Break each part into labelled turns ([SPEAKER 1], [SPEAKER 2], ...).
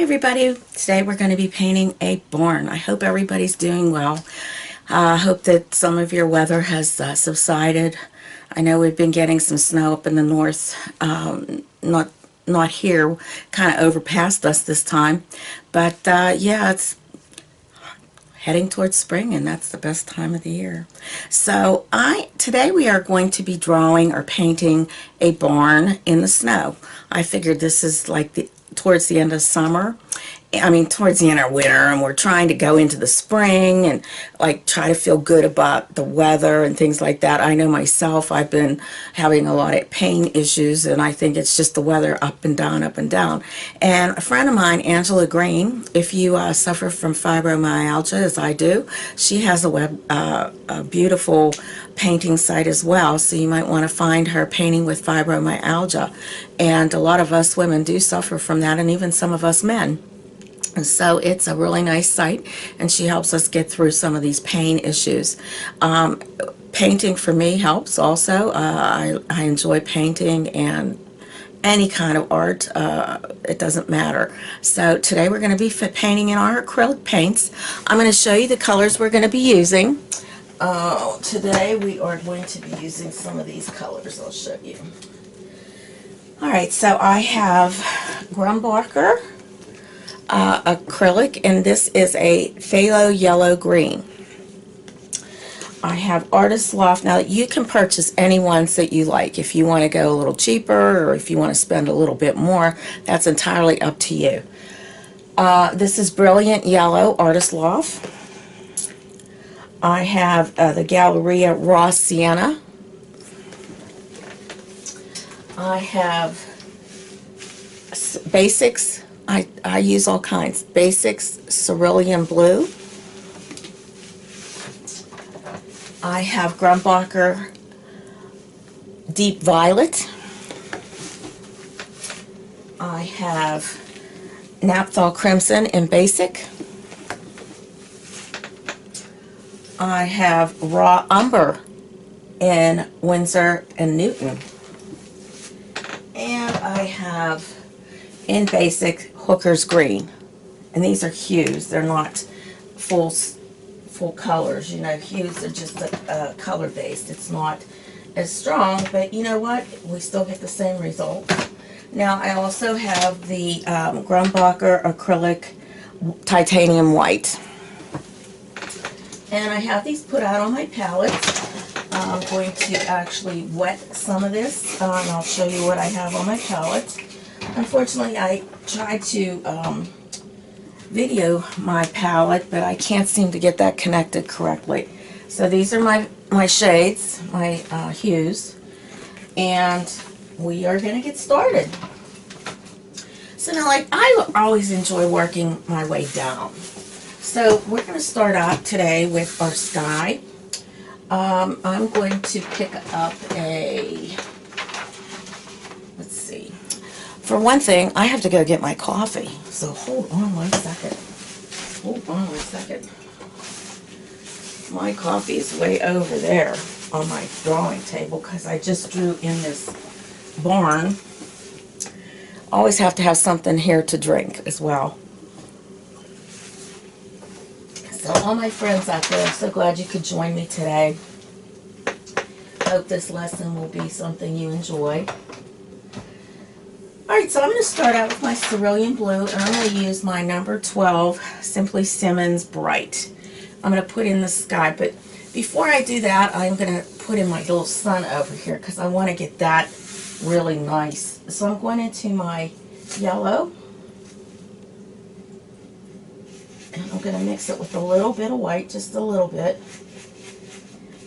[SPEAKER 1] everybody. Today we're going to be painting a barn. I hope everybody's doing well. I hope that some of your weather has subsided. I know we've been getting some snow up in the north. Not here, kind of overpassed us this time. But yeah, it's heading towards spring, and that's the best time of the year. So today we are going to be drawing or painting a barn in the snow. I figured this is like towards the end of summer. I mean, towards the end of winter, and we're trying to go into the spring and like try to feel good about the weather and things like that. I know myself, I've been having a lot of pain issues, and I think it's just the weather up and down, up and down. And a friend of mine, Angela Green, if you suffer from fibromyalgia, as I do, she has a beautiful painting site as well, so you might want to find her, Painting with Fibromyalgia. And a lot of us women do suffer from that, and even some of us men. And so it's a really nice site, and she helps us get through some of these pain issues. Painting for me helps also. I enjoy painting and any kind of art. It doesn't matter. So today we're going to be painting in our acrylic paints. I'm going to show you the colors we're going to be using. Today we are going to be using some of these colors. I'll show you. Alright, so I have Grumbacher acrylic, and this is a phthalo yellow green. I have Artist Loft. Now you can purchase any ones that you like. If you want to go a little cheaper, or if you want to spend a little bit more, that's entirely up to you. This is Brilliant Yellow, Artist Loft. I have the Galleria Raw Sienna. I have Basics. I use all kinds. Basics Cerulean Blue. I have Grumbacher Deep Violet. I have Naphthol Crimson in Basic. I have Raw Umber in Winsor and Newton. And I have in Basic Hooker's Green. And these are hues. They're not full colors. You know, hues are just color based. It's not as strong, but you know what? We still get the same result. Now I also have the Grumbacher Acrylic Titanium White. And I have these put out on my palette. I'm going to actually wet some of this, and I'll show you what I have on my palette. Unfortunately, I tried to video my palette, but I can't seem to get that connected correctly. So these are my shades, my hues, and we are going to get started. So now, like, I always enjoy working my way down. So we're going to start out today with our sky. I'm going to pick up let's see. For one thing, I have to go get my coffee. So hold on one second. Hold on one second. My coffee is way over there on my drawing table because I just drew in this barn. Always have to have something here to drink as well. So all my friends out there, I'm so glad you could join me today. Hope this lesson will be something you enjoy. Alright, so I'm going to start out with my cerulean blue, and I'm going to use my number 12 Simply Simmons Bright. I'm going to put in the sky, but before I do that, I'm going to put in my little sun over here because I want to get that really nice. So I'm going into my yellow. And I'm going to mix it with a little bit of white, just a little bit.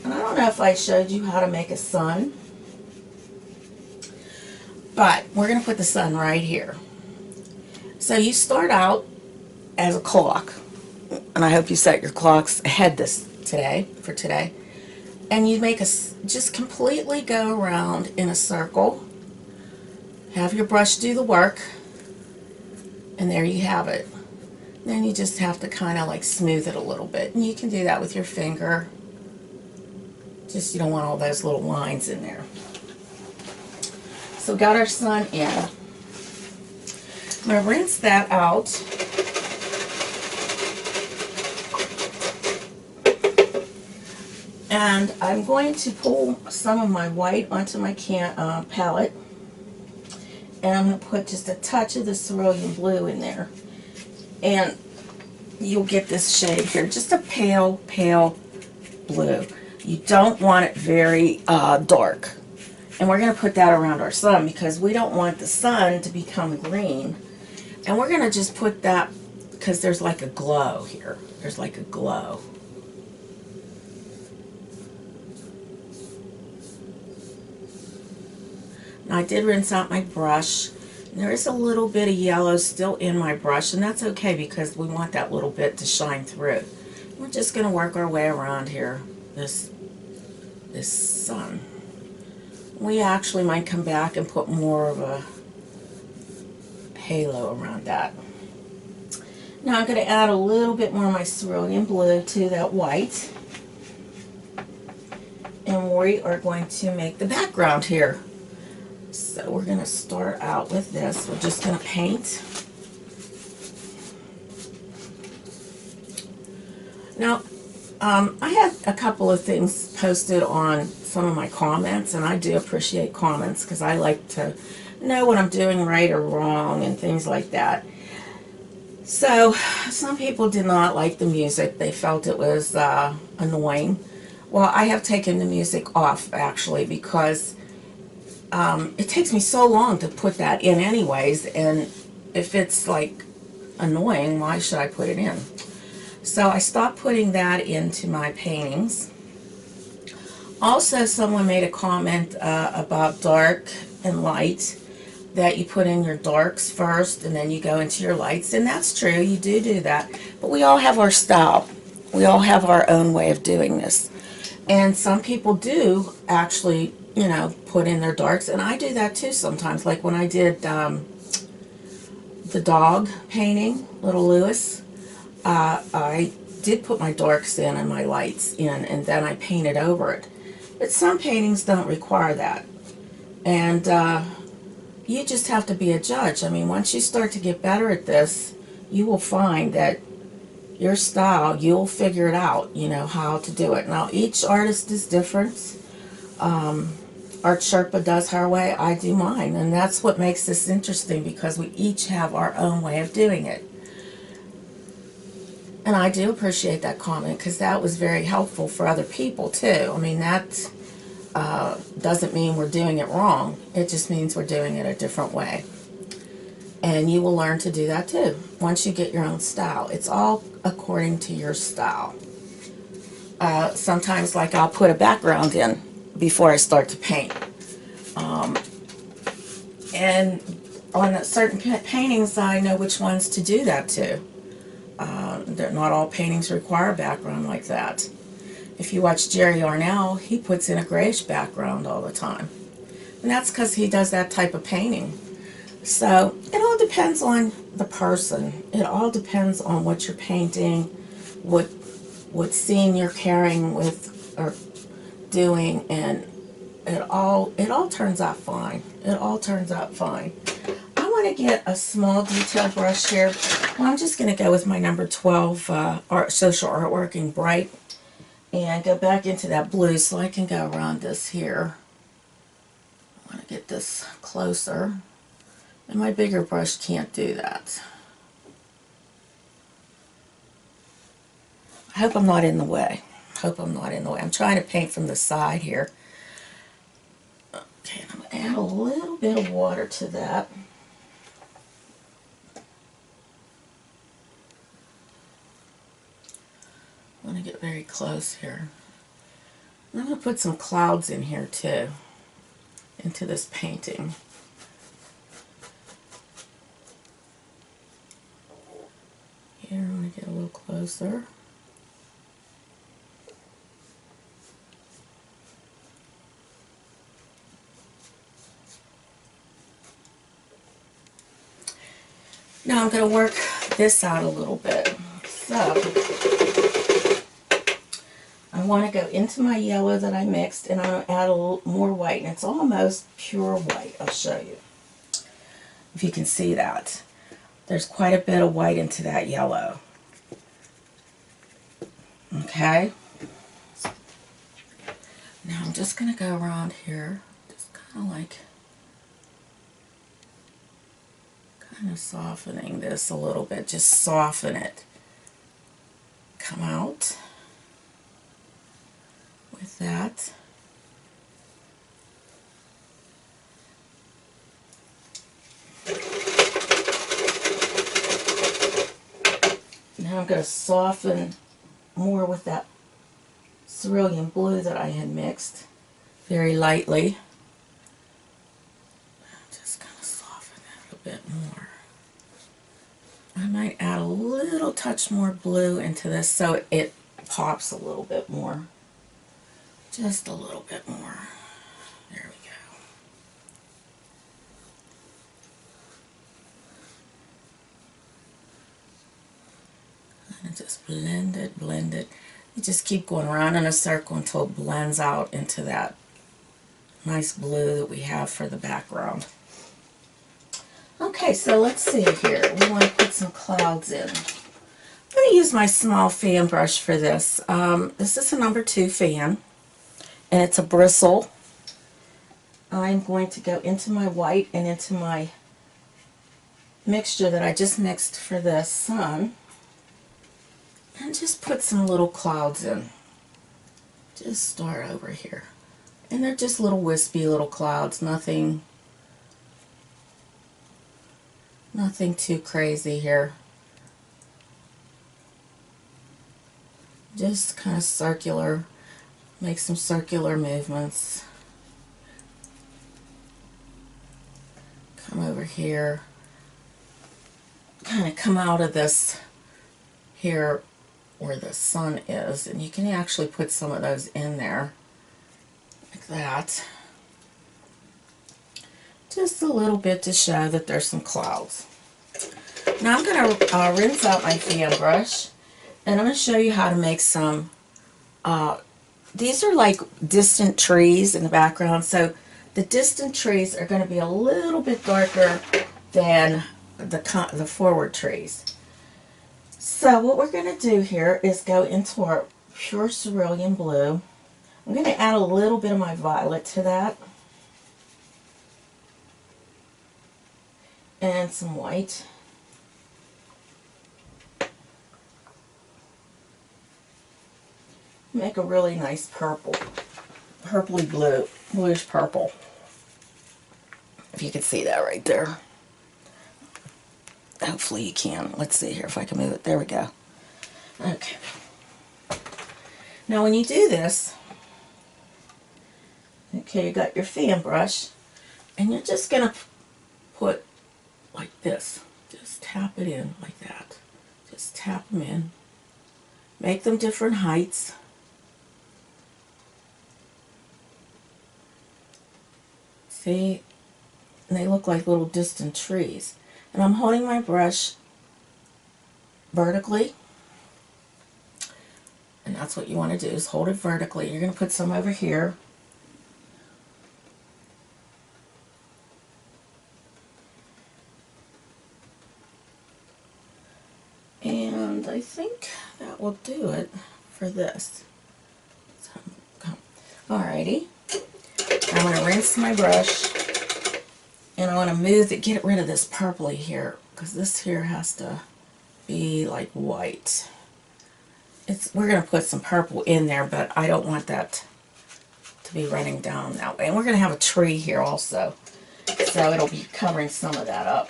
[SPEAKER 1] And I don't know if I showed you how to make a sun, but we're going to put the sun right here. So you start out as a clock, and I hope you set your clocks ahead for today. And you make just completely go around in a circle. Have your brush do the work, and there you have it. Then you just have to kind of like smooth it a little bit. And you can do that with your finger. Just you don't want all those little lines in there. So got our sun in. I'm going to rinse that out. And I'm going to pull some of my white onto my palette. And I'm going to put just a touch of the cerulean blue in there. And you'll get this shade here, just a pale, pale blue. You don't want it very dark. And we're going to put that around our sun because we don't want the sun to become green. And we're going to just put that because there's like a glow here. There's like a glow. Now I did rinse out my brush. There is a little bit of yellow still in my brush, and that's okay because we want that little bit to shine through. We're just going to work our way around here, this sun. We actually might come back and put more of a halo around that. Now I'm going to add a little bit more of my cerulean blue to that white. And we are going to make the background here. So we're going to start out with this. We're just going to paint. Now, I had a couple of things posted on some of my comments, and I do appreciate comments because I like to know what I'm doing right or wrong and things like that. So, some people did not like the music. They felt it was annoying. Well, I have taken the music off, actually, because it takes me so long to put that in anyways, and if it's like annoying, why should I put it in? So I stopped putting that into my paintings. Also, someone made a comment about dark and light, that you put in your darks first and then you go into your lights, and that's true, you do that, but we all have our style. We all have our own way of doing this. And some people do actually, you know, put in their darks, and I do that too sometimes. Like when I did the dog painting, Little Lewis, I did put my darks in and my lights in, and then I painted over it. But some paintings don't require that. And you just have to be a judge. I mean, once you start to get better at this, you will find that your style, you'll figure it out, you know, how to do it. Now, each artist is different. Art Sherpa does her way, I do mine. And that's what makes this interesting, because we each have our own way of doing it. And I do appreciate that comment, because that was very helpful for other people too. I mean, that doesn't mean we're doing it wrong. It just means we're doing it a different way. And you will learn to do that too, once you get your own style. It's all according to your style. Sometimes, like, I'll put a background in before I start to paint. And on certain paintings, I know which ones to do that to. Not all paintings require a background like that. If you watch Jerry Arnell, he puts in a grayish background all the time. And that's because he does that type of painting. So it all depends on the person. It all depends on what you're painting, what scene you're carrying with or doing, and it all turns out fine. It all turns out fine. I want to get a small detail brush here. Well, I'm just going to go with my number 12 social artwork in bright, and go back into that blue so I can go around this here. I want to get this closer, and my bigger brush can't do that. I hope I'm not in the way. I'm trying to paint from the side here. Okay, I'm going to add a little bit of water to that. I want to get very close here. I'm going to put some clouds in here too, into this painting. Here, I'm going to get a little closer. Now I'm going to work this out a little bit. So, I want to go into my yellow that I mixed, and I'm going to add a little more white, and it's almost pure white. I'll show you if you can see that. There's quite a bit of white into that yellow. Okay. Now I'm just going to go around here, just kind of softening this a little bit. Just soften it. Come out with that. Now I'm going to soften more with that cerulean blue that I had mixed very lightly. Just kind of soften that a bit more. I might add a little touch more blue into this so it pops a little bit more. Just a little bit more. There we go. And just blend it, blend it. You just keep going around in a circle until it blends out into that nice blue that we have for the background. Okay, so let's see here. We want to put some clouds in. I'm going to use my small fan brush for this. This is a number 2 fan, and it's a bristle. I'm going to go into my white and into my mixture that I just mixed for the sun, and just put some little clouds in. Just start over here. And they're just little wispy little clouds, nothing too crazy here. Just kind of circular, make some circular movements. Come over here, kind of come out of this here where the sun is, and you can actually put some of those in there like that. Just a little bit to show that there's some clouds. Now I'm going to rinse out my fan brush, and I'm going to show you how to make some, these are like distant trees in the background, so the distant trees are going to be a little bit darker than the forward trees. So what we're going to do here is go into our pure cerulean blue. I'm going to add a little bit of my violet to that. And some white. Make a really nice purple. Purpley blue. Bluish purple. If you can see that right there. Hopefully you can. Let's see here if I can move it. There we go. Okay. Now when you do this, okay, you got your fan brush, and you're just going to put like this. Just tap it in like that. Just tap them in. Make them different heights. See? And they look like little distant trees. And I'm holding my brush vertically. And that's what you want to do, is hold it vertically. You're going to put some over here. And I think that will do it for this. So, alrighty. I'm going to rinse my brush. And I want to move it, get rid of this purpley here, because this here has to be like white. We're going to put some purple in there, but I don't want that to be running down that way. And we're going to have a tree here also, so it'll be covering some of that up.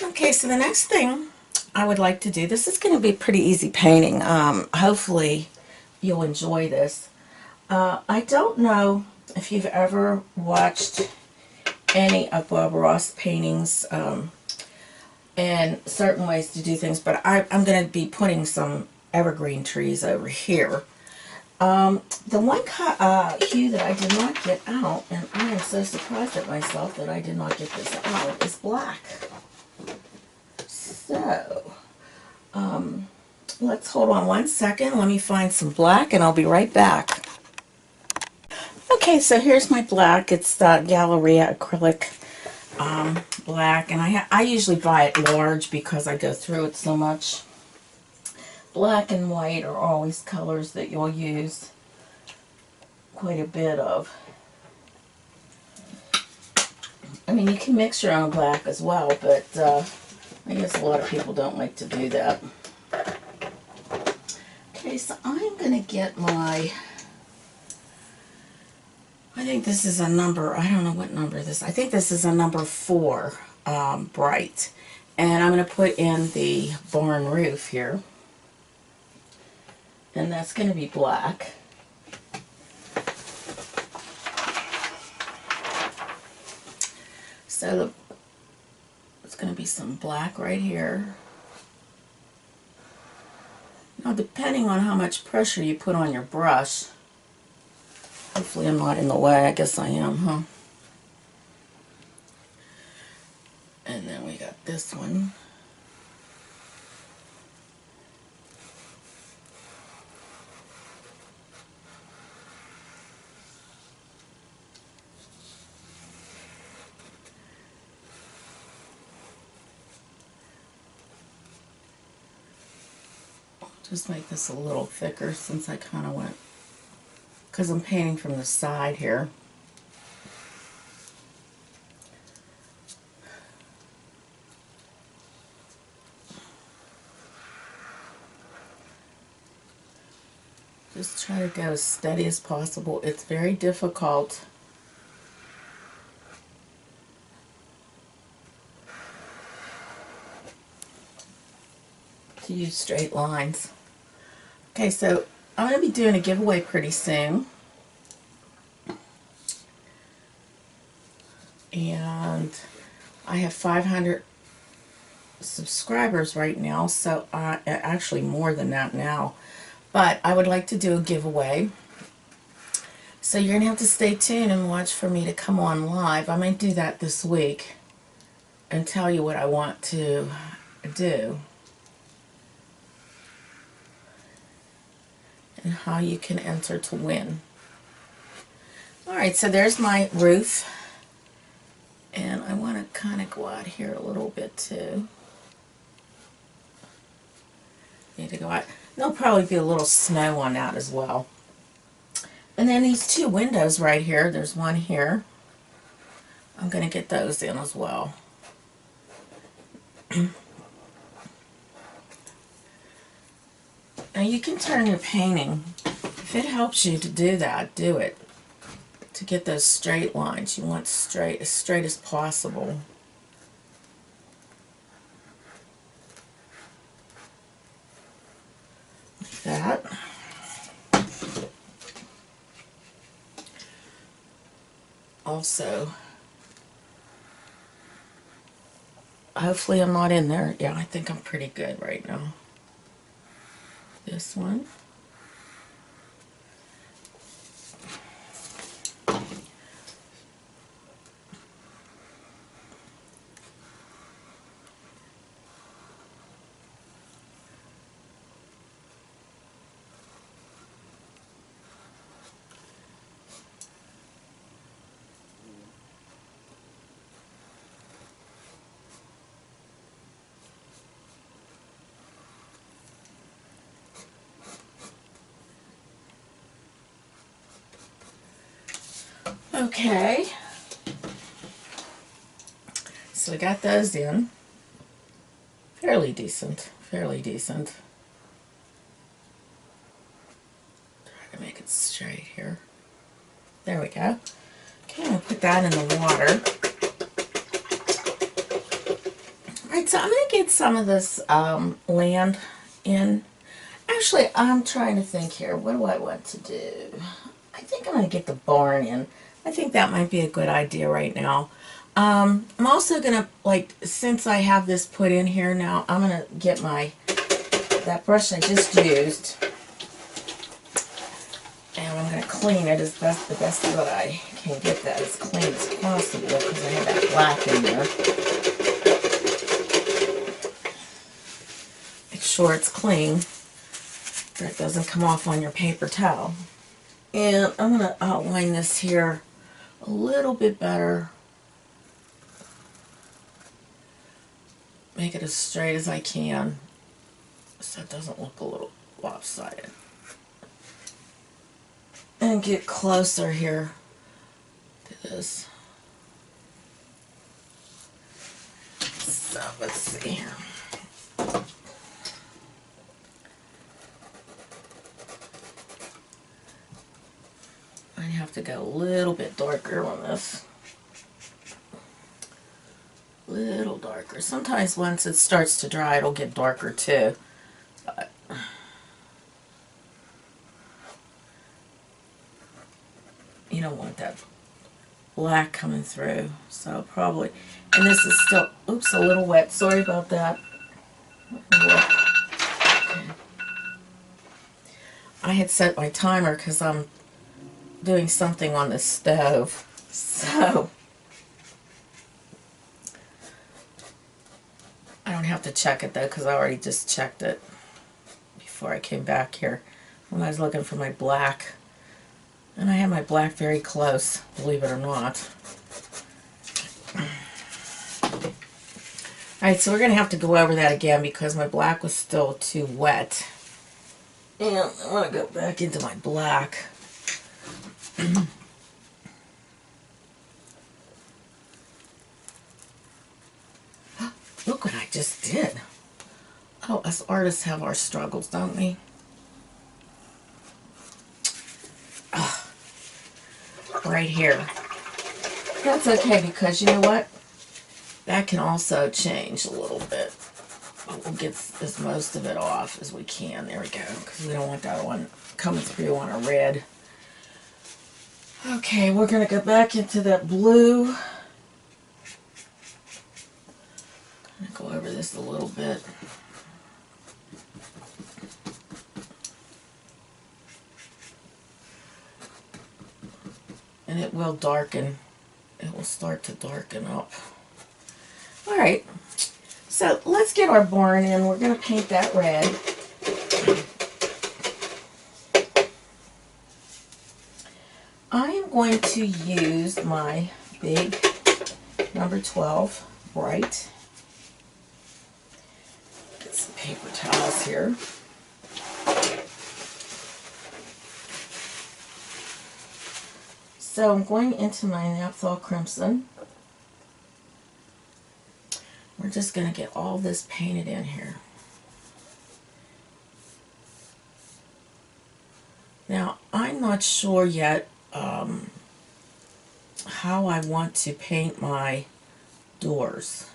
[SPEAKER 1] Okay, so the next thing I would like to do, this is going to be pretty easy painting. Hopefully you'll enjoy this. I don't know if you've ever watched any of Bob Ross paintings and certain ways to do things, but I'm going to be putting some evergreen trees over here. The one hue that I did not get out, and I am so surprised at myself that I did not get this out, is black. So, let's hold on one second. Let me find some black, and I'll be right back. Okay, so here's my black. It's the Galleria acrylic black, and I usually buy it large because I go through it so much. Black and white are always colors that you'll use quite a bit of. I mean, you can mix your own black as well, but I guess a lot of people don't like to do that. Okay, so I'm going to get my, I think this is a number, I don't know what number this is. I think this is a number 4 bright. And I'm going to put in the barn roof here. And that's going to be black. So it's going to be some black right here. Now, depending on how much pressure you put on your brush, hopefully I'm not in the way. I guess I am, huh? And then we got this one. Just make this a little thicker since I kind of went, because I'm painting from the side here. Just try to go as steady as possible. It's very difficult to use straight lines. Okay, so I'm going to be doing a giveaway pretty soon. And I have 500 subscribers right now, so actually more than that now. But I would like to do a giveaway. So you're going to have to stay tuned and watch for me to come on live. I might do that this week and tell you what I want to do. And how you can enter to win. Alright, so there's my roof. And I want to kind of go out here a little bit too. Need to go out. There'll probably be a little snow on that as well. And then these 2 windows right here, there's one here. I'm going to get those in as well. Now you can turn your painting. If it helps you to do that, do it. To get those straight lines, you want straight as possible. Like that. Also, hopefully I'm not in there. Yeah, I think I'm pretty good right now. This one. Okay, so we got those in. Fairly decent, fairly decent. Try to make it straight here. There we go. Okay, I'm going to put that in the water. Alright, so I'm going to get some of this land in. Actually, I'm trying to think here. What do I want to do? I think I'm going to get the barn in. I think that might be a good idea right now. I'm also going to, like, since I have this put in here now, I'm going to get that brush I just used, and I'm going to clean it as best, the best that I can get that as clean as possible, because I have that black in there. Make sure it's clean, so it doesn't come off on your paper towel. And I'm going to outline this here a little bit better make it as straight as I can so it doesn't look a little lopsided. And get closer here to this. So let's see here. I have to go a little bit darker on this. A little darker. Sometimes once it starts to dry, it'll get darker too. But you don't want that black coming through. So probably, and this is still, oops, a little wet. Sorry about that. Okay. I had set my timer because I'm doing something on the stove. So I don't have to check it though because I already just checked it before I came back here when I was looking for my black. And I have my black very close, believe it or not. Alright, so we're going to have to go over that again because my black was still too wet. And I want to go back into my black. Look what I just did. Oh, us artists have our struggles, don't we? Oh, right here. That's okay because you know what? That can also change a little bit. We'll get as most of it off as we can. There we go. Because we don't want that one coming through on a red. Okay, we're going to go back into that blue. I'm going to go over this a little bit. And it will darken. It will start to darken up. Alright, so let's get our barn in. We're going to paint that red. I am going to use my big number 12 bright. Get some paper towels here. So I'm going into my Naphthol Crimson. We're just going to get all this painted in here. Now, I'm not sure yet how I want to paint my doors.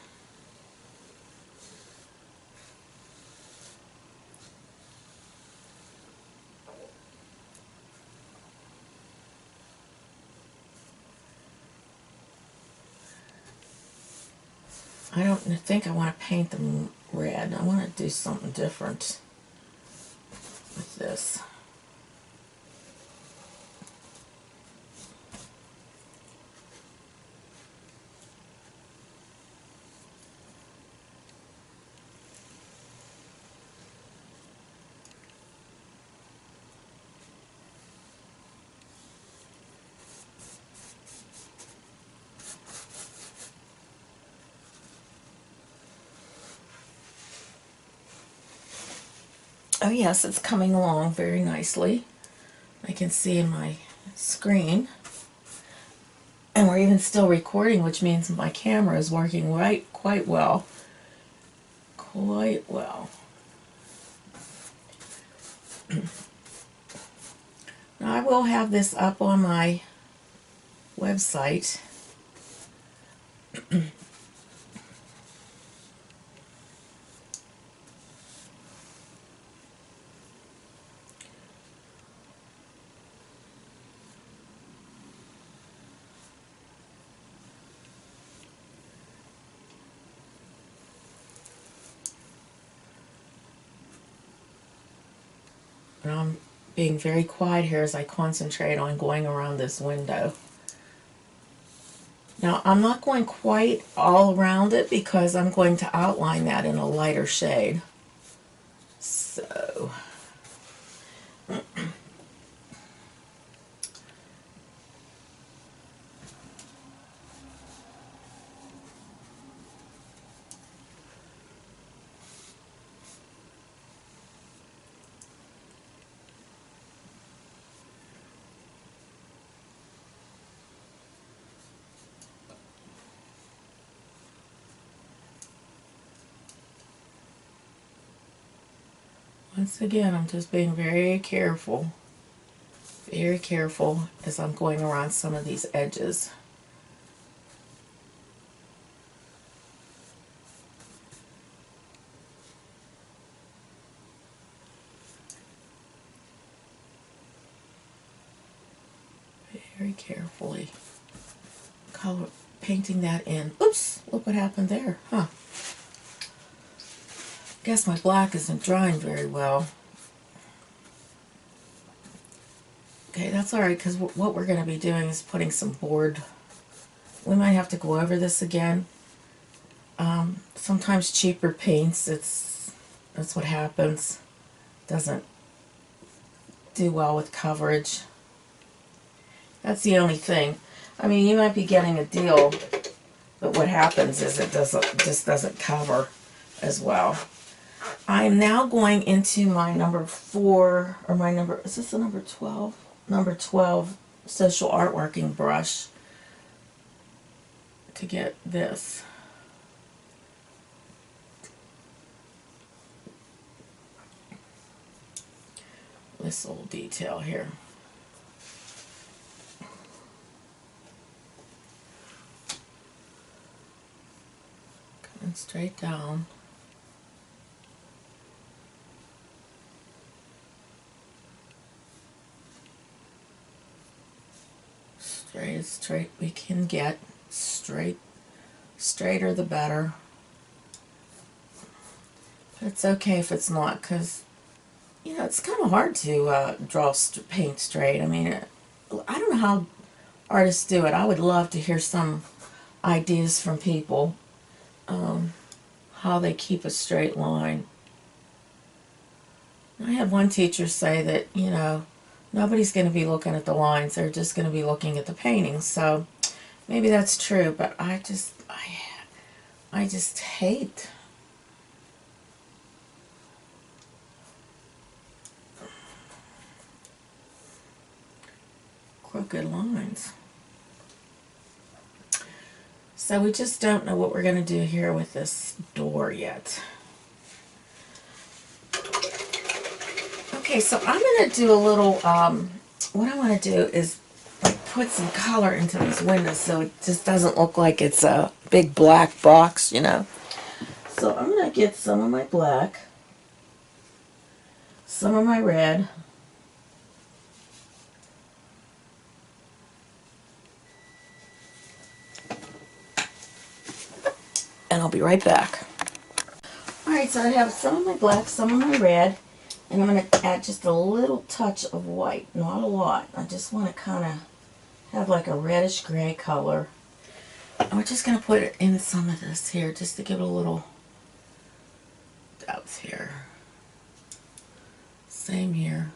[SPEAKER 1] I don't think I want to paint them red. I want to do something different with this. Oh yes, it's coming along very nicely. I can see in my screen. And we're even still recording, which means my camera is working quite well. Quite well. Now I will have this up on my website. And I'm being very quiet here as I concentrate on going around this window. Now I'm not going quite all around it because I'm going to outline that in a lighter shade. So Once again, I'm just being very careful as I'm going around some of these edges. Very carefully painting that in. Oops, look what happened there, huh? Guess my black isn't drying very well. Okay, that's alright, because what we're going to be doing is putting some board. We might have to go over this again. Sometimes cheaper paints, that's what happens. Doesn't do well with coverage. That's the only thing. I mean, you might be getting a deal, but what happens is it just doesn't cover as well. I'm now going into my number 4, or my number, is this the number 12? Number 12 social artworking brush to get this. This little detail here. Coming straight down. Straight as straight we can get. Straighter the better. But it's okay if it's not, because you know, it's kind of hard to draw paint straight. I mean, I don't know how artists do it. I would love to hear some ideas from people, how they keep a straight line. I had one teacher say that, you know, nobody's going to be looking at the lines. They're just going to be looking at the painting. So maybe that's true, but I just hate crooked lines. So we just don't know what we're going to do here with this door yet. Okay, so I'm going to do a little, what I want to do is like put some color into these windows so it just doesn't look like it's a big black box, you know. So I'm going to get some of my black, some of my red, and I'll be right back. Alright, so I have some of my black, some of my red, and I'm going to add just a little touch of white, not a lot. I just want to kind of have like a reddish gray color. And we're just going to put it in some of this here just to give it a little depth here. Same here.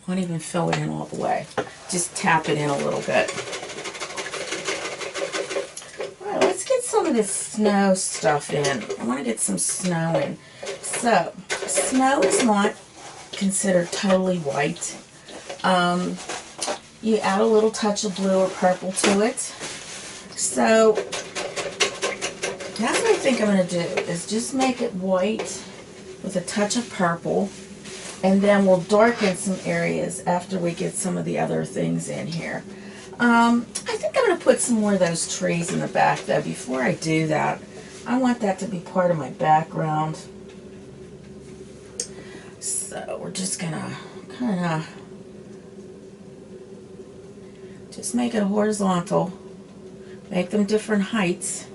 [SPEAKER 1] Won't even fill it in all the way. Just tap it in a little bit. Alright, let's get some of this snow stuff in. I want to get some snow in. So, snow is not considered totally white. You add a little touch of blue or purple to it. So, that's what I think I'm going to do, is just make it white with a touch of purple. And then we'll darken some areas after we get some of the other things in here. I think I'm going to put some more of those trees in the back, though. Before I do that, I want that to be part of my background. So we're just going to kind of just make it horizontal. Make them different heights.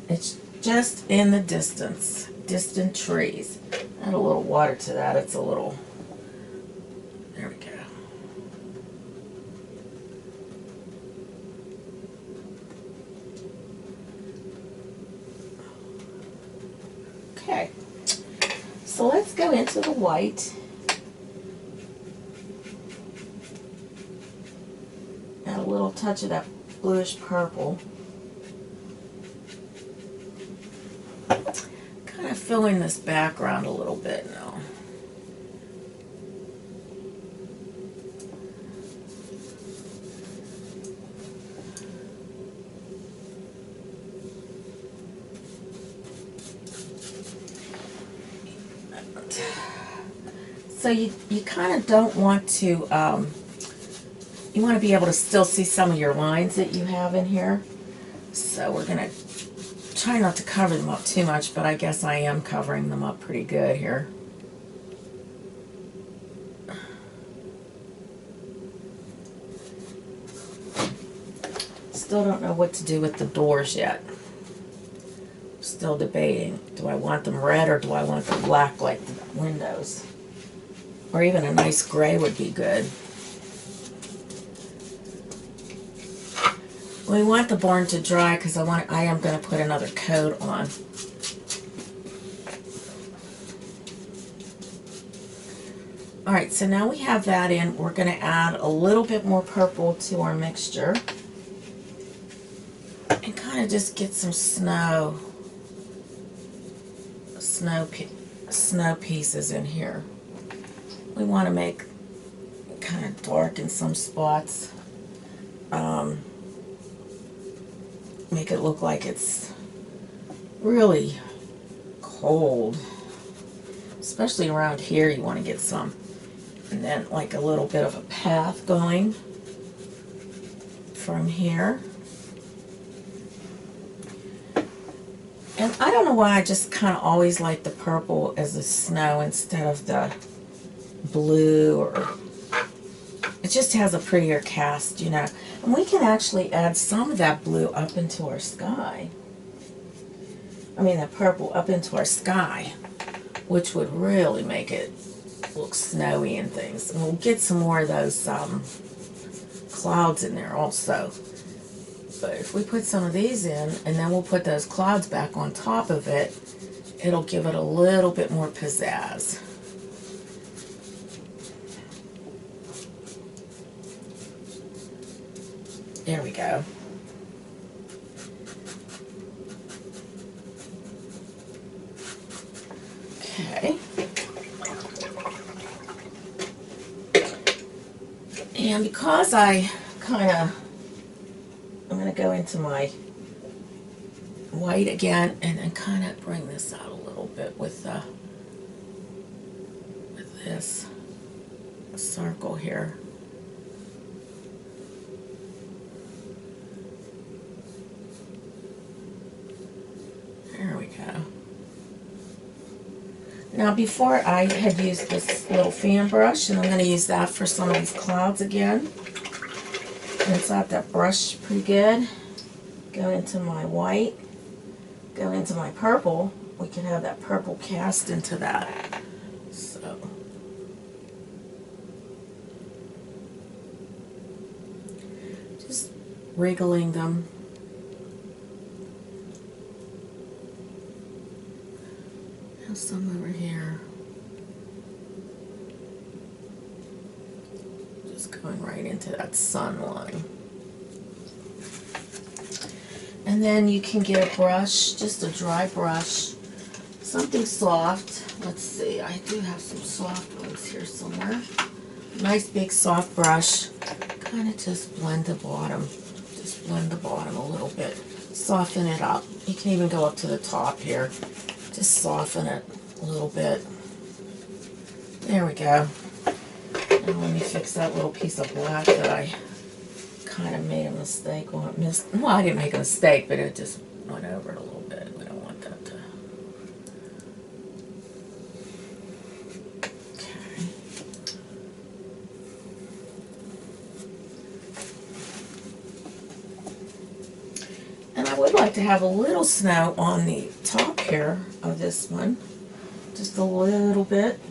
[SPEAKER 1] It's just in the distance, distant trees. Add a little water to that. It's a little, there we go. Okay, so let's go into the white. Add a little touch of that bluish purple. Kind of fill in this background a little bit now. So you kind of don't want to, you want to be able to still see some of your lines that you have in here. So we're going to try not to cover them up too much, but I guess I am covering them up pretty good here. Still don't know what to do with the doors yet. Still debating. Do I want them red or do I want them black like the windows? Or even a nice gray would be good. We want the barn to dry because I am going to put another coat on. Alright, so now we have that in. We're going to add a little bit more purple to our mixture. And kind of just get some snow pieces in here. We want to make it kind of dark in some spots. Make it look like it's really cold. Especially around here you want to get some. And then like a little bit of a path going from here. And I don't know why I just kind of always like the purple as the snow instead of the blue, or it just has a prettier cast, you know. And we can actually add some of that blue up into our sky. I mean that purple up into our sky, which would really make it look snowy and things. And we'll get some more of those clouds in there also. But if we put some of these in, and then we'll put those clouds back on top of it, it'll give it a little bit more pizzazz. There we go. Okay. And because I'm going to go into my white again and then kind of bring this out a little bit with this circle here. There we go. Now before I had used this little fan brush, and I'm going to use that for some of these clouds again. Rinse out that brush pretty good. Go into my white. Go into my purple. We can have that purple cast into that. So. Just wriggling them. Have some over here. Going right into that sun line. And then you can get a brush, just a dry brush, something soft. Let's see, I do have some soft ones here somewhere. Nice big soft brush. Kind of just blend the bottom. Just blend the bottom a little bit. Soften it up. You can even go up to the top here. Just soften it a little bit. There we go. Now let me fix that little piece of black that I kind of made a mistake on. Well, I didn't make a mistake, but it just went over it a little bit. We don't want that to. Okay. And I would like to have a little snow on the top here of this one. Just a little bit.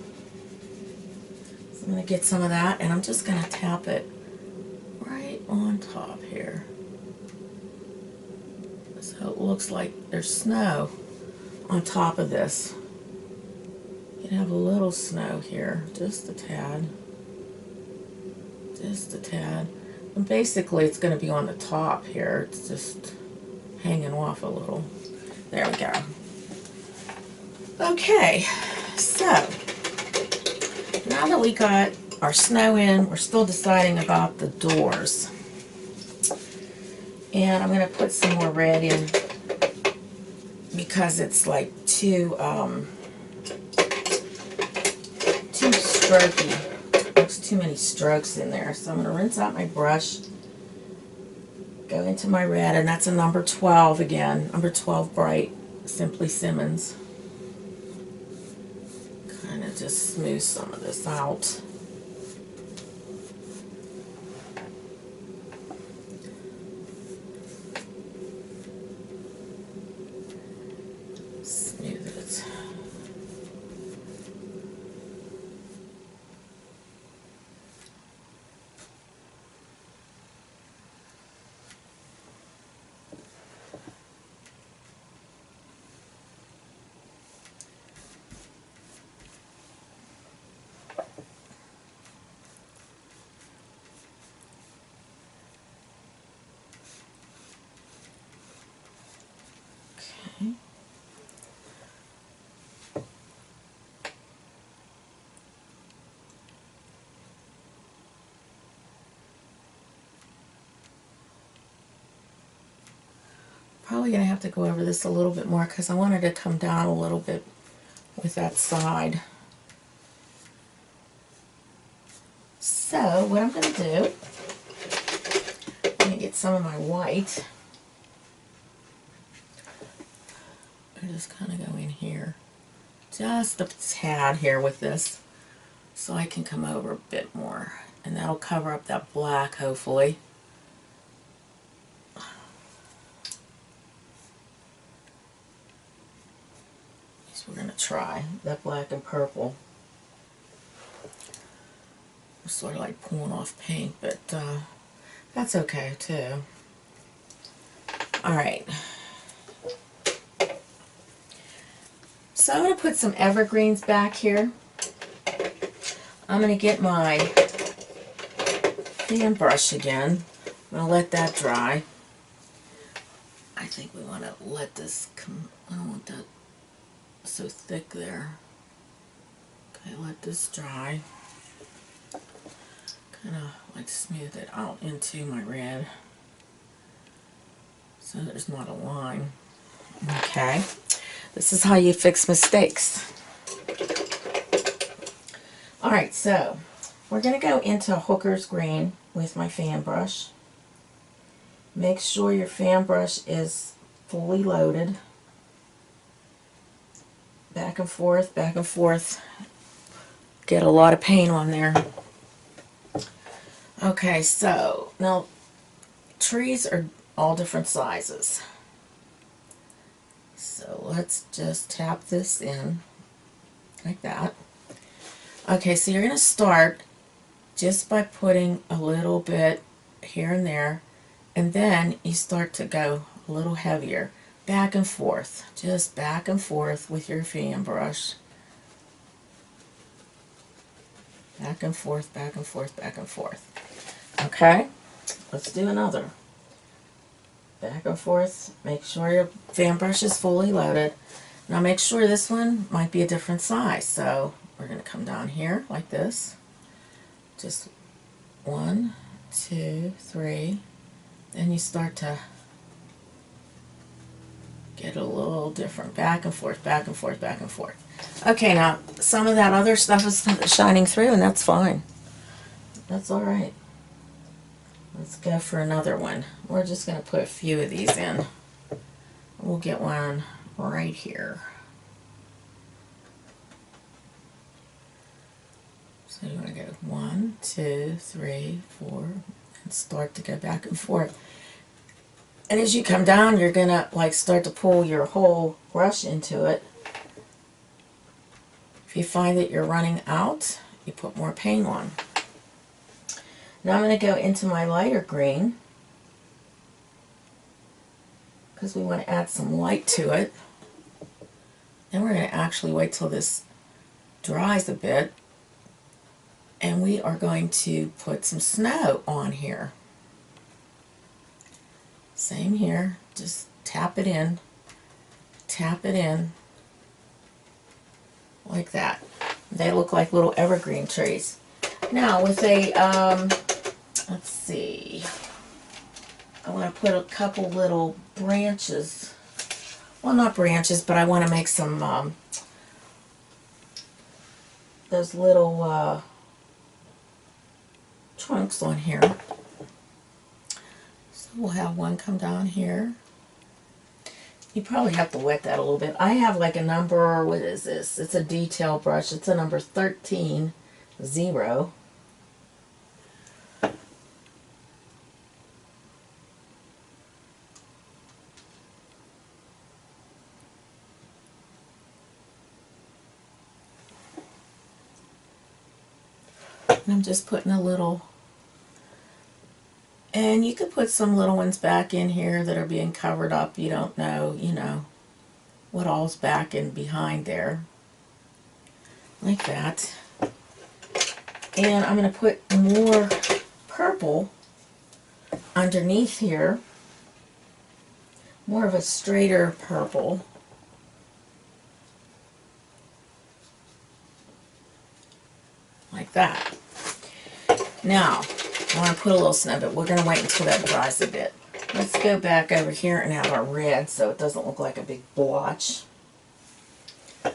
[SPEAKER 1] I'm going to get some of that, and I'm just going to tap it right on top here. So it looks like there's snow on top of this. You can have a little snow here, just a tad. Just a tad. And basically it's going to be on the top here. It's just hanging off a little. There we go. Okay, so now that we got our snow in, we're still deciding about the doors. And I'm going to put some more red in because it's like too strokey. There's too many strokes in there. So I'm going to rinse out my brush, go into my red, and that's a number 12 again. Number 12 Bright, Simply Simmons. Kind of just smooth some of this out. Smooth it. Okay. Probably going to have to go over this a little bit more because I wanted to come down a little bit with that side. So what I'm going to do, I'm going to get some of my white. I just kind of go in here, just a tad here with this, so I can come over a bit more, and that'll cover up that black hopefully. We're going to try that black and purple. It's sort of like pulling off paint, but that's okay too. Alright. So I'm going to put some evergreens back here. I'm going to get my fan brush again. I'm going to let that dry. I think we want to let this come. I don't want that so thick there. Okay, let this dry. Kind of like smooth it out into my red so there's not a line. Okay, this is how you fix mistakes. Alright, so we're going to go into Hooker's Green with my fan brush. Make sure your fan brush is fully loaded. Back and forth, back and forth. Get a lot of paint on there. Okay, so now trees are all different sizes. So let's just tap this in like that. Okay, so you're going to start just by putting a little bit here and there, and then you start to go a little heavier. Back and forth, just back and forth with your fan brush. Back and forth, back and forth, back and forth. Okay, let's do another. Back and forth, make sure your fan brush is fully loaded. Now make sure this one might be a different size, so we're going to come down here like this. Just 1, 2, 3, then you start to get a little different. Back and forth, back and forth, back and forth. Okay, now some of that other stuff is shining through, and that's fine. That's alright. Let's go for another one. We're just going to put a few of these in. We'll get one right here. So you want to go 1, 2, 3, 4, and start to go back and forth. And as you come down, you're going to like start to pull your whole brush into it. If you find that you're running out, you put more paint on. Now I'm going to go into my lighter green because we want to add some light to it. Then we're going to actually wait till this dries a bit, and we are going to put some snow on here. Same here, just tap it in like that. They look like little evergreen trees. Now with a, let's see, I want to put a couple little branches, well not branches, but I want to make some those little trunks on here. So we'll have one come down here. You probably have to wet that a little bit. I have like a number, what is this? It's a detail brush. It's a number 13, 0. And I'm just putting a little, and you could put some little ones back in here that are being covered up. You don't know, you know, what all's back and behind there. Like that. And I'm going to put more purple underneath here. More of a straighter purple. Like that. Now, I want to put a little snow, but we're going to wait until that dries a bit. Let's go back over here and have our red so it doesn't look like a big blotch. And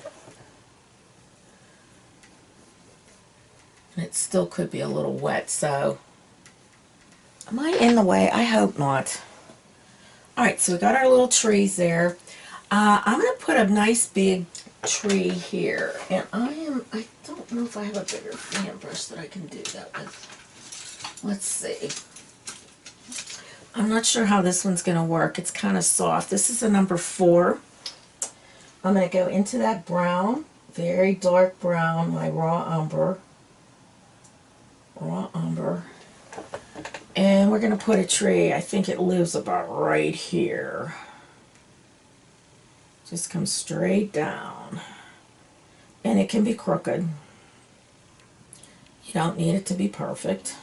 [SPEAKER 1] it still could be a little wet, so am I in the way? I hope not. Alright, so we got our little trees there. I'm going to put a nice big tree here, and I don't know if I have a bigger fan brush that I can do that with. Let's see. I'm not sure how this one's going to work. It's kind of soft. This is a number 4. I'm going to go into that brown, very dark brown, my raw umber. And we're going to put a tree. I think it lives about right here. Just comes straight down. And it can be crooked. You don't need it to be perfect.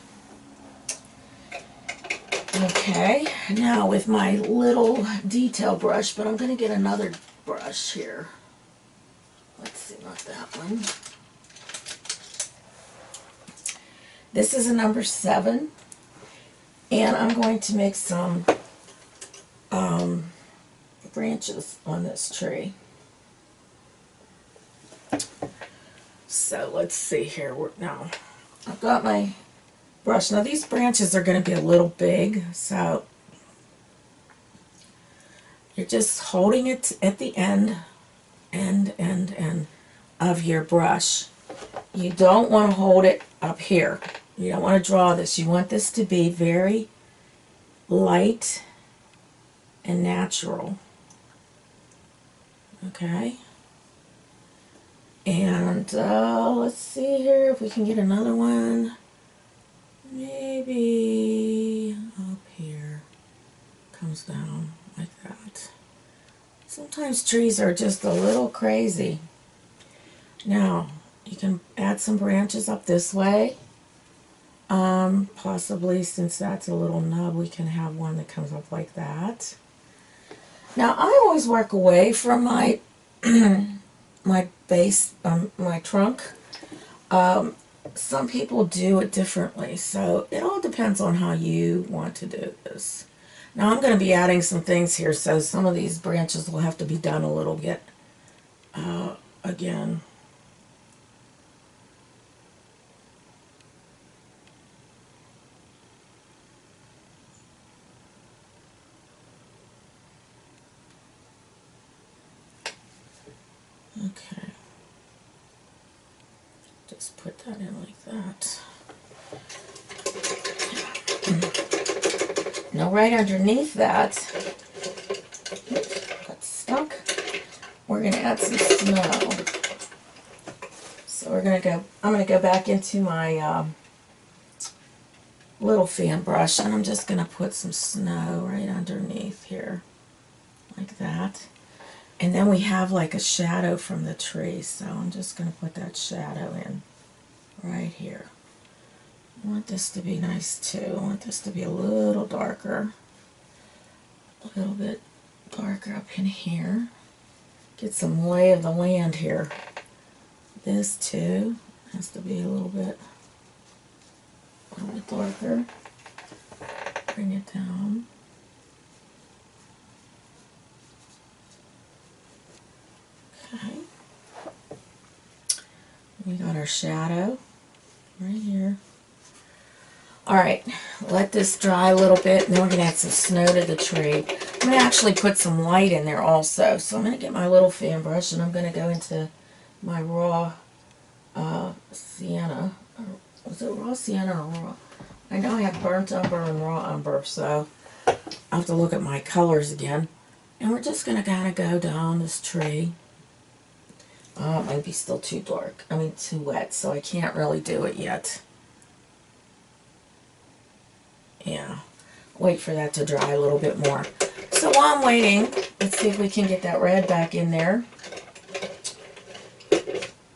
[SPEAKER 1] Okay, now with my little detail brush, but I'm going to get another brush here. Let's see, not that one. This is a number 7, and I'm going to make some branches on this tree. So let's see here. Now, I've got my brush. Now these branches are going to be a little big, so you're just holding it at the end of your brush. You don't want to hold it up here. You don't want to draw this. You want this to be very light and natural. Okay. And let's see here if we can get another one. Maybe up here. Comes down like that. Sometimes trees are just a little crazy. Now, you can add some branches up this way. Possibly, since that's a little nub, we can have one that comes up like that. Now, I always work away from my my base, my trunk. Some people do it differently, so it all depends on how you want to do this. Now, I'm going to be adding some things here, so some of these branches will have to be done a little bit again. Okay, just put that in like that. Now right underneath that, got stuck, we're going to add some snow. So we're going to go, I'm going to go back into my little fan brush, and I'm just going to put some snow right underneath here, like that. And then we have like a shadow from the tree, so I'm just going to put that shadow in right here. I want this to be nice too. I want this to be a little darker. A little bit darker up in here. Get some lay of the land here. This too has to be a little bit darker. Bring it down. Okay. We got our shadow right here. Alright, let this dry a little bit, and then we're going to add some snow to the tree. I'm going to actually put some light in there also. So I'm going to get my little fan brush, and I'm going to go into my raw sienna. Was it raw sienna or raw? I know I have burnt umber and raw umber, so I'll have to look at my colors again. And we're just going to kind of go down this tree. It might be still too dark. I mean, too wet, so I can't really do it yet. Yeah, wait for that to dry a little bit more. So while I'm waiting, let's see if we can get that red back in there.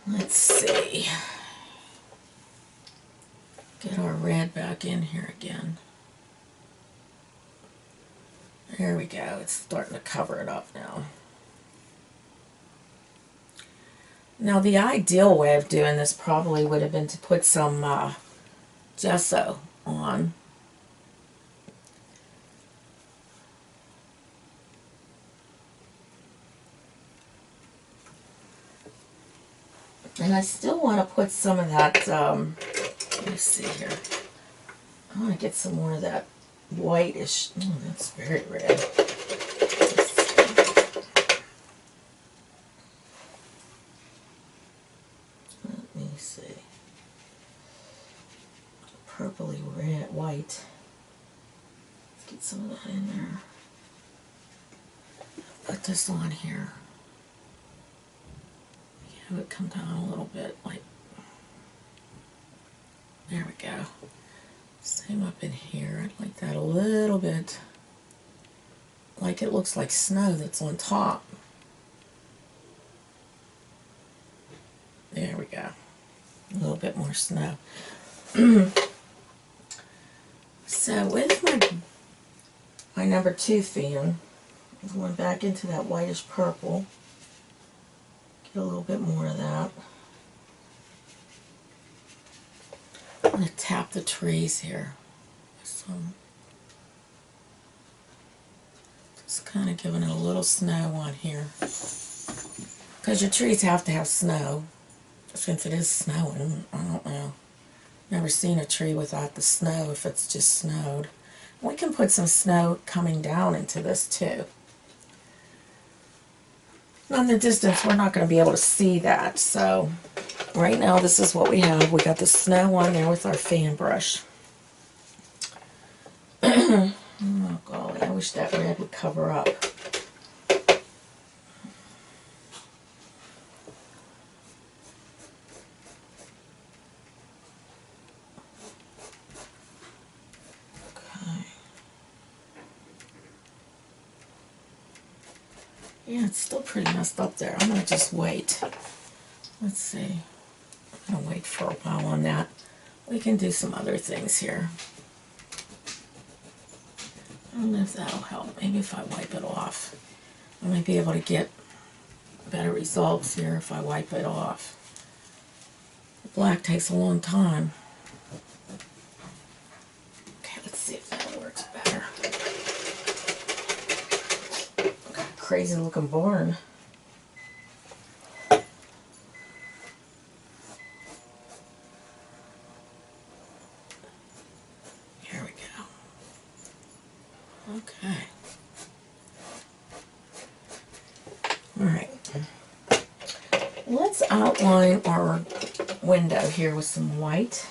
[SPEAKER 1] Let's see. Get our red back in here again. There we go. It's starting to cover it up now. Now the ideal way of doing this probably would have been to put some gesso on. And I still want to put some of that, let me see here. I want to get some more of that whitish, that's very red. Let me see. Purpley red, white. Let's get some of that in there. Put this on here. Have it come down a little bit, like, there we go. Same up in here. I'd like that a little bit, like it looks like snow that's on top. There we go. A little bit more snow. So with my number 2 fan, I'm going back into that whitish purple. Get a little bit more of that. I'm going to tap the trees here. Just kind of giving it a little snow on here. Because your trees have to have snow. Since it is snowing, I don't know. Never seen a tree without the snow if it's just snowed. We can put some snow coming down into this too. On the distance, we're not going to be able to see that, so right now this is what we have. We got the snow on there with our fan brush. Oh golly, I wish that red would cover up. Yeah, it's still pretty messed up there. I'm going to just wait. Let's see. I'm going to wait for a while on that. We can do some other things here. I don't know if that'll help. Maybe if I wipe it off. I might be able to get better results here if I wipe it off. The black takes a long time. Okay, let's see if that works better. Crazy looking barn. Here we go. Okay. Alright. Let's outline our window here with some white.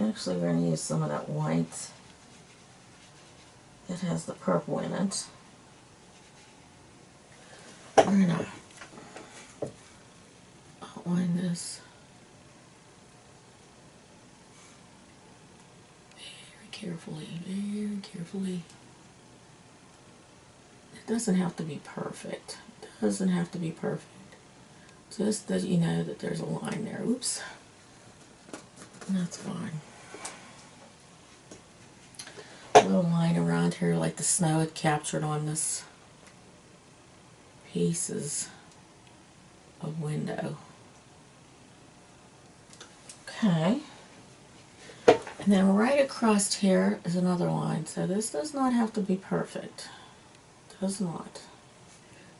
[SPEAKER 1] Actually, we're going to use some of that white. It has the purple in it. We're going to outline this very carefully, very carefully. It doesn't have to be perfect. It doesn't have to be perfect. Just that you know that there's a line there. Oops. That's fine. A little line around here like the snow had captured on this pieces of window. Okay. And then right across here is another line. So this does not have to be perfect. It does not.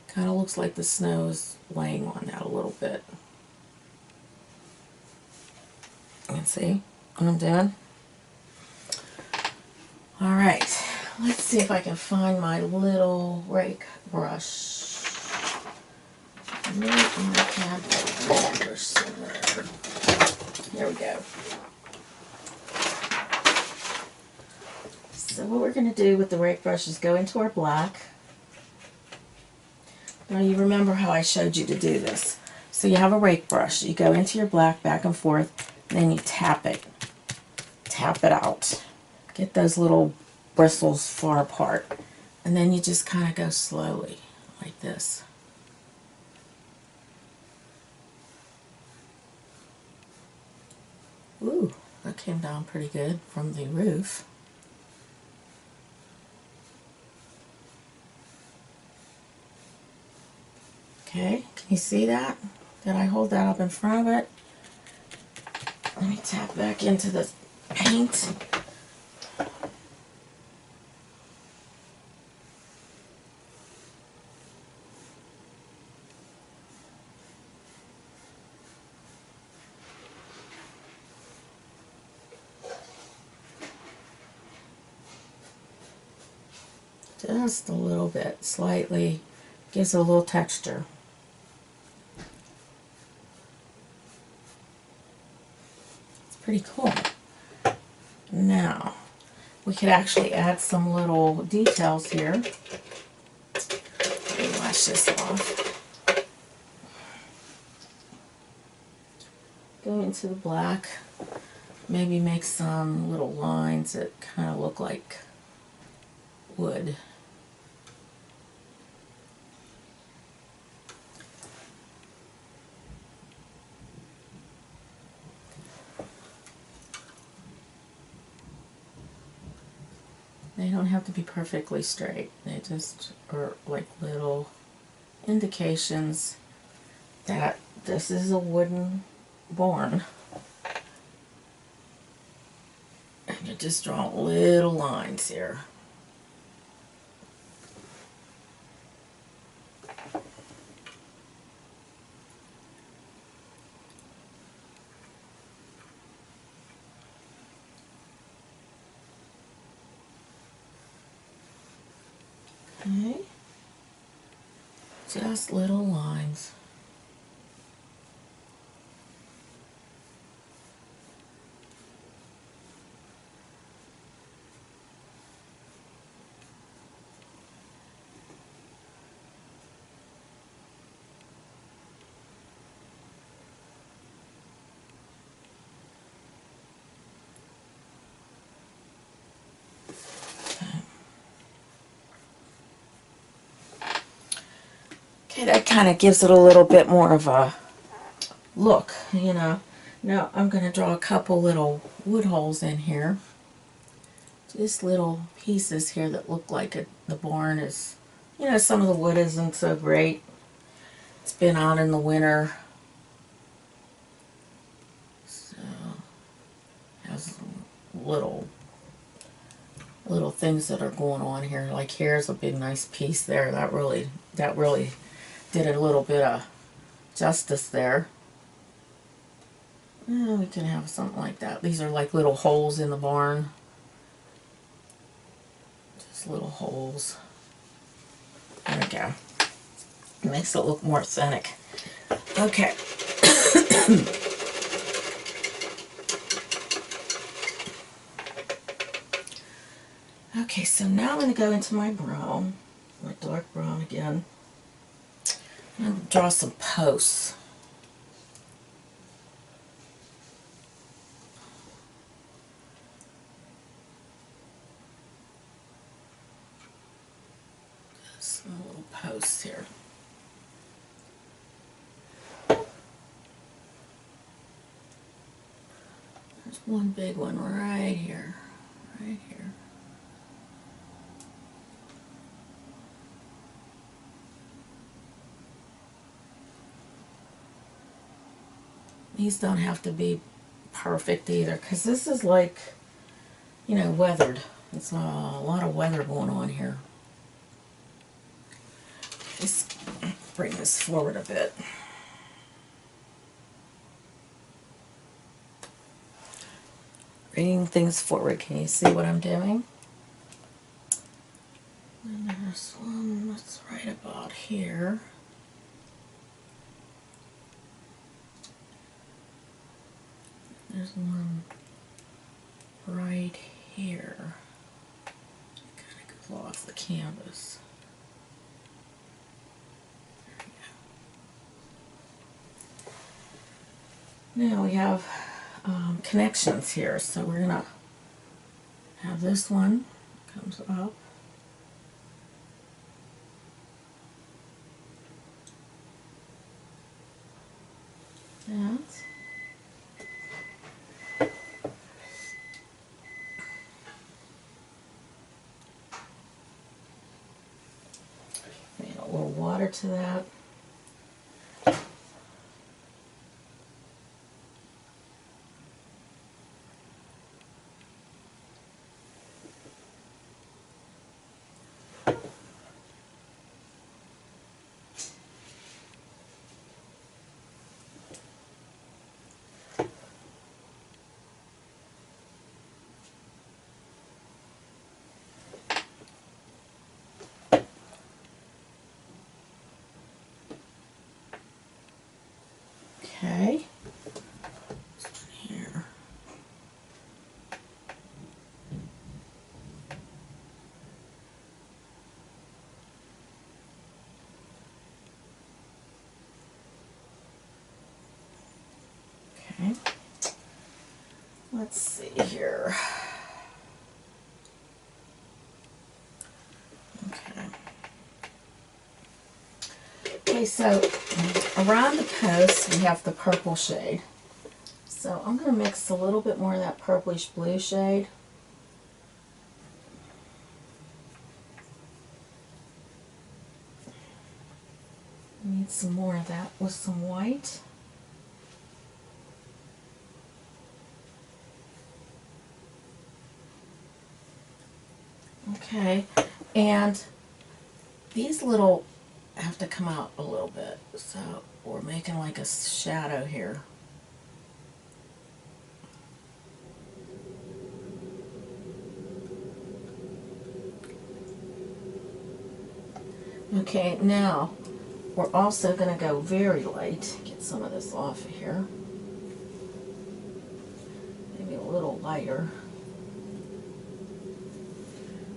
[SPEAKER 1] Kind of looks like the snow is laying on that a little bit. You can see what I'm doing. All right, let's see if I can find my little rake brush. Maybe I have that brush somewhere. Here we go. So what we're going to do with the rake brush is go into our black. Now you remember how I showed you to do this. So you have a rake brush. You go into your black back and forth, and then you tap it. Tap it out. Get those little bristles far apart. And then you just kind of go slowly, like this. Ooh, that came down pretty good from the roof. Okay, can you see that? Did I hold that up in front of it? Let me tap back into the paint. Just a little bit, slightly, gives it a little texture. It's pretty cool. Now, we could actually add some little details here. Let me wash this off. Go into the black, maybe make some little lines that kind of look like wood. They don't have to be perfectly straight. They just are like little indications that this is a wooden barn. And you just draw little lines here. Okay, just little lines. Okay, that kind of gives it a little bit more of a look, you know. Now I'm going to draw a couple little wood holes in here. Just little pieces here that look like the barn is, you know, some of the wood isn't so great. It's been out in the winter. So, has little things that are going on here. Like here's a big nice piece there. That really did a little bit of justice there. We can have something like that. These are like little holes in the barn. Just little holes. There we go. It makes it look more authentic. Okay. Okay, so now I'm going to go into my brown, my dark brown again. I'm going to draw some posts. Some little posts here. There's one big one right here, right here. These don't have to be perfect either, because this is like, you know, weathered. It's a lot of weather going on here. Just bring this forward a bit. bringing things forward. Can you see what I'm doing? And there's one that's right about here. There's one right here. It kind of goes off the canvas. Now we have connections here, so we're going to have this one comes up. That. Add a little water to that. Okay. Here. Okay. Let's see here. Okay, so around the post we have the purple shade. So I'm going to mix a little bit more of that purplish blue shade. Need some more of that with some white. Okay, and these little have to come out a little bit, so we're making like a shadow here. Okay, now we're also going to go very light. Get some of this off of here. Maybe a little lighter.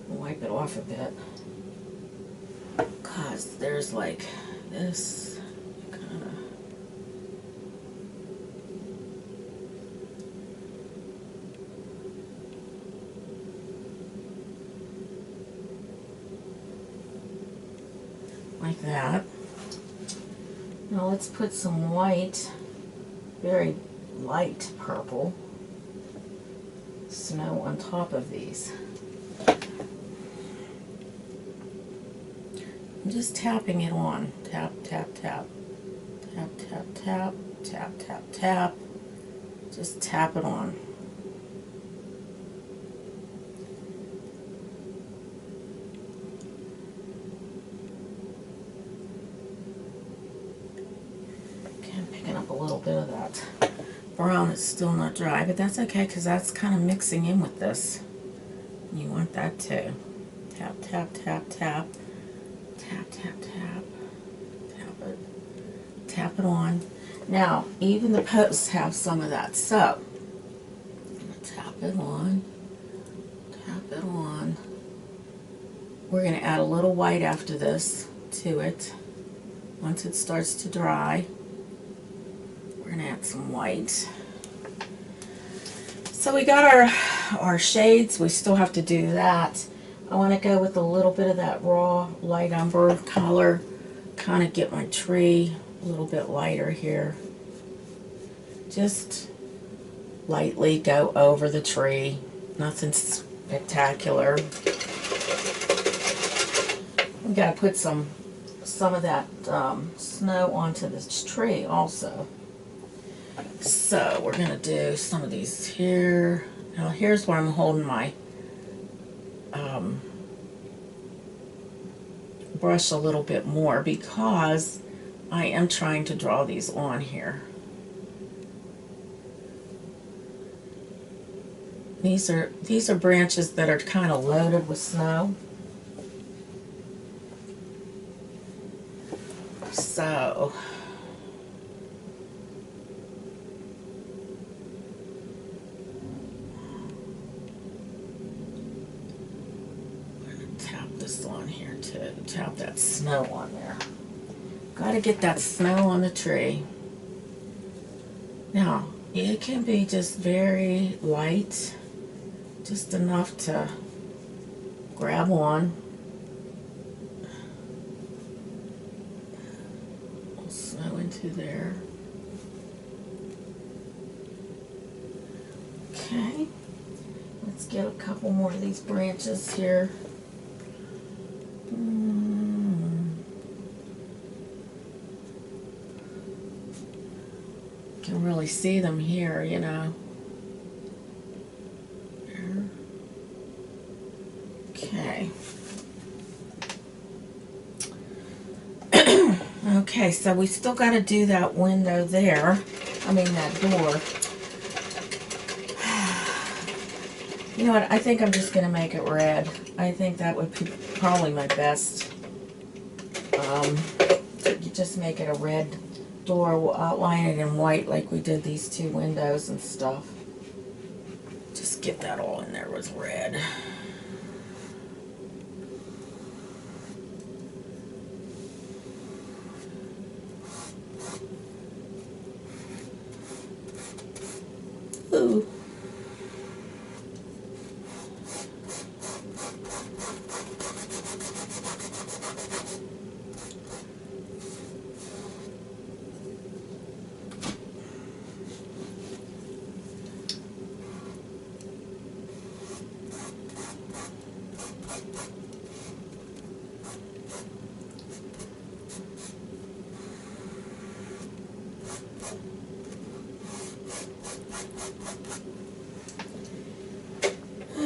[SPEAKER 1] Wipe it off a bit. Because there's like this kind of. Like that. Now let's put some white, very light purple snow on top of these. I'm just tapping it on. Tap, tap, tap. Tap, tap, tap. Tap, tap, tap. Just tap it on. Okay, I'm picking up a little bit of that brown. It's still not dry, but that's okay because that's kind of mixing in with this. You want that too. Tap, tap, tap, tap. Tap, tap, tap, tap it, tap it on. Now, even the posts have some of that, so I'm going to tap it on, tap it on. We're going to add a little white after this to it. Once it starts to dry, we're going to add some white. So we got our shades. We still have to do that. I want to go with a little bit of that raw light umber color, kind of get my tree a little bit lighter here. Just lightly go over the tree, nothing spectacular. We got to put some of that snow onto this tree also. So we're going to do some of these here. Now here's where I'm holding my brush a little bit more because I am trying to draw these on here. These are branches that are kind of loaded with snow. So I'm going to tap this on here too. Tap that snow on there. Got to get that snow on the tree. Now, it can be just very light, just enough to grab on. We'll snow into there. Okay, let's get a couple more of these branches here. Can really see them here, you know. Okay. Okay, so we still got to do that window there. I mean that door. You know what? I think I'm just going to make it red. I think that would be probably my best. You just make it a red door. We'll outline it in white like we did these two windows and stuff. Just get that all in there with red. Ooh.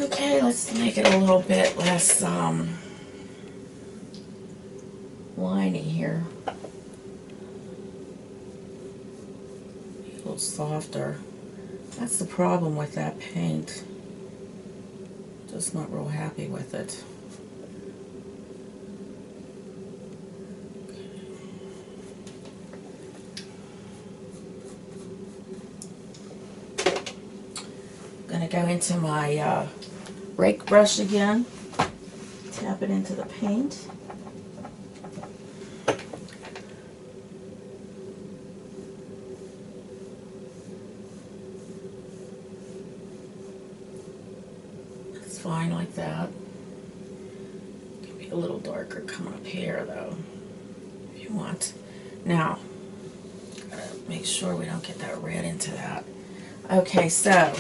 [SPEAKER 1] Okay, let's make it a little bit less liney here. A little softer. That's the problem with that paint. Just not real happy with it. I'm gonna go into my rake brush again, tap it into the paint. It's fine like that. It can be a little darker coming up here though, if you want. Now, gotta make sure we don't get that red into that. Okay, so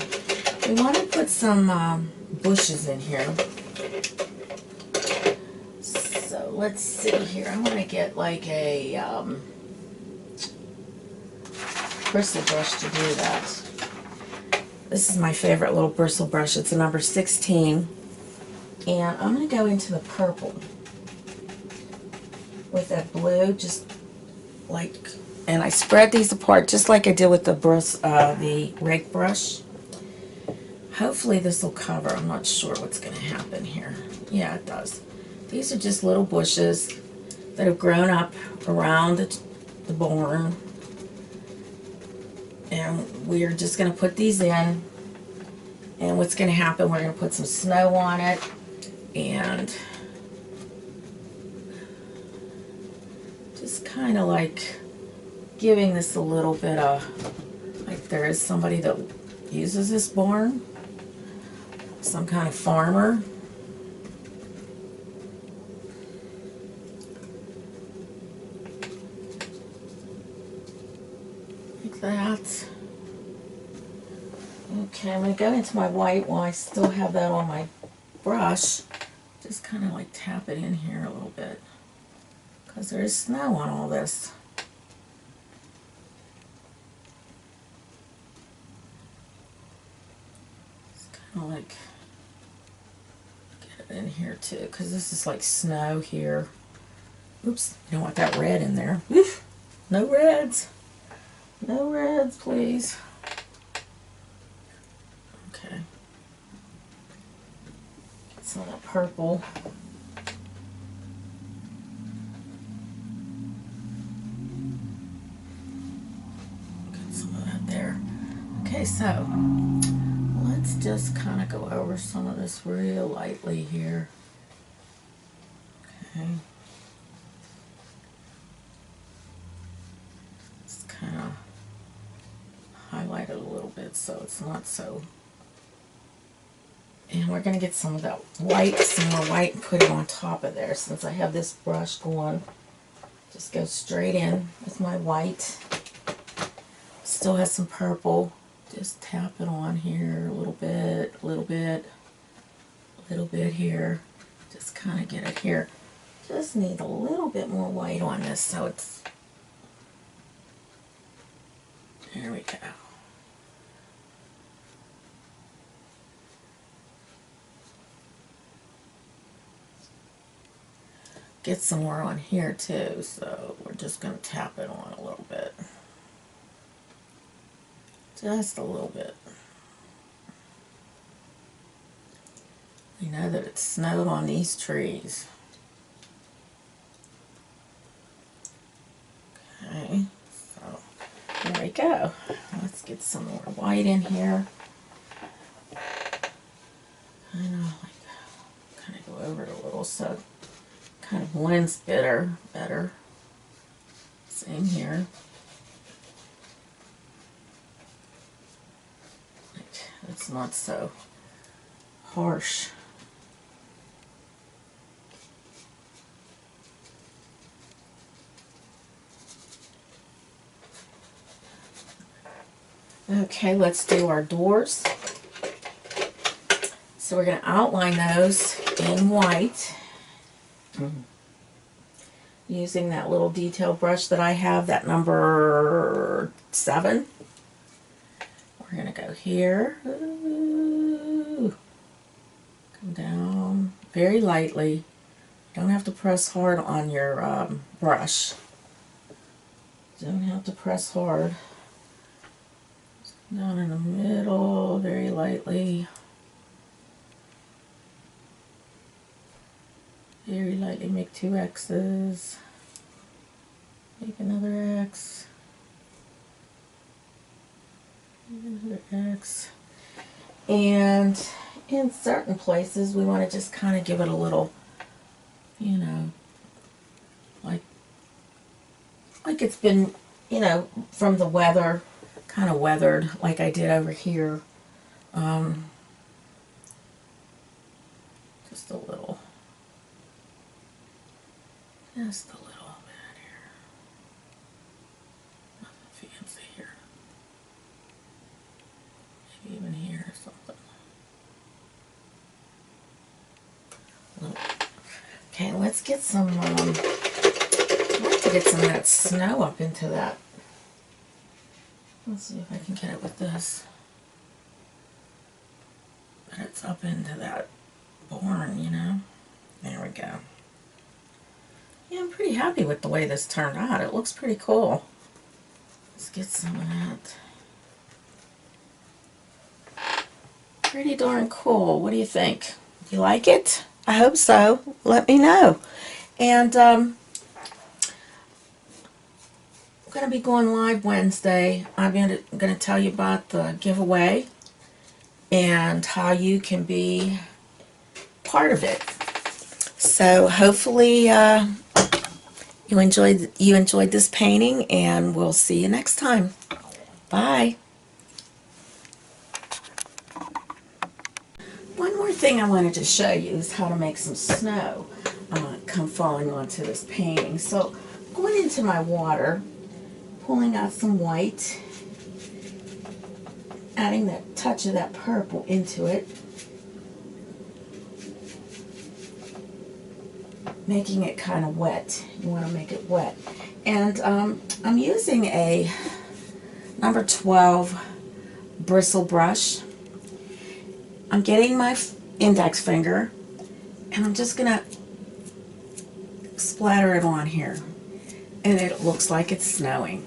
[SPEAKER 1] we want to put some bushes in here. So let's see here. I'm going to get like a bristle brush to do that. This is my favorite little bristle brush. It's a number 16. And I'm going to go into the purple with that blue, just like, and I spread these apart just like I did with the rake brush. Hopefully this will cover. I'm not sure what's going to happen here. Yeah, it does. These are just little bushes that have grown up around the barn. And we're just going to put these in. And what's going to happen, we're going to put some snow on it. And just kind of like giving this a little bit of, like there is somebody that uses this barn. Some kind of farmer. Like that. Okay, I'm going to go into my white while I still have that on my brush. Just kind of like tap it in here a little bit. Because there is snow on all this. It's kind of like in here too, because this is like snow here. Oops, you don't want that red in there. Oof, no reds. No reds, please. Okay. some of that purple. Get some of that there. Okay, so let's just kind of go over some of this real lightly here. Okay. Just kind of highlight it a little bit so it's not so. And we're going to get some of that white, some more white, and put it on top of there. Since I have this brush going, just go straight in with my white. Still has some purple. Just tap it on here a little bit, a little bit, a little bit here. Just kind of get it here. Just need a little bit more white on this so it's, there we go. Get some more on here too, so we're just going to tap it on a little bit. Just a little bit. You know that it snowed on these trees. Okay, so there we go. Let's get some more white in here. Kind of go over it a little so kind of blends better. Same here. It's not so harsh. Okay, let's do our doors. So we're going to outline those in white. Using that little detail brush that I have, that number 7. We're going to go here. Ooh. Come down very lightly. You don't have to press hard on your brush. Don't have to press hard. Just come down in the middle very lightly. Very lightly make 2 X's. Make another X. Make another X. And in certain places we want to just kind of give it a little, you know, like it's been, you know, from the weather, kind of weathered like I did over here. Just a little. Just a little bit here. Nothing fancy here. Maybe even here or something. Okay, let's get some, I'd like to get some of that snow up into that. Let's see if I can get it with this. But it's up into that barn, you know. There we go. Yeah, I'm pretty happy with the way this turned out. It looks pretty cool. Let's get some of that. Pretty darn cool. What do you think? You like it? I hope so. Let me know. And I'm going to be going live Wednesday. I'm going to tell you about the giveaway and how you can be part of it. So hopefully you enjoyed this painting, and we'll see you next time. Bye. One more thing I wanted to show you is how to make some snow come falling onto this painting. So going into my water, pulling out some white, adding that touch of that purple into it, making it kind of wet. You want to make it wet. And I'm using a number 12 bristle brush. I'm getting my index finger and I'm just going to splatter it on here. And it looks like it's snowing.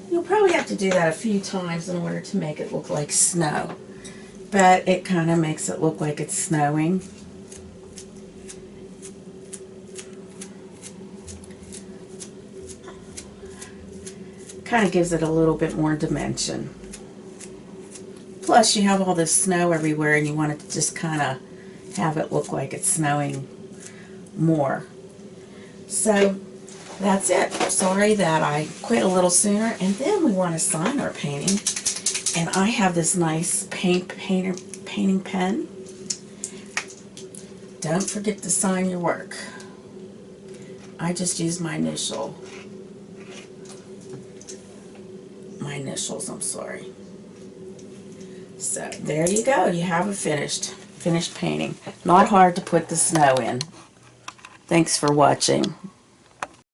[SPEAKER 1] You'll probably have to do that a few times in order to make it look like snow. but it kind of makes it look like it's snowing. Kind of gives it a little bit more dimension. Plus you have all this snow everywhere and you want it to just kind of have it look like it's snowing more. So that's it. Sorry that I quit a little sooner. And then we want to sign our painting. And I have this nice painting pen. Don't forget to sign your work. I just use my initials, I'm sorry. So there you go. You have a finished painting. Not hard to put the snow in. Thanks for watching.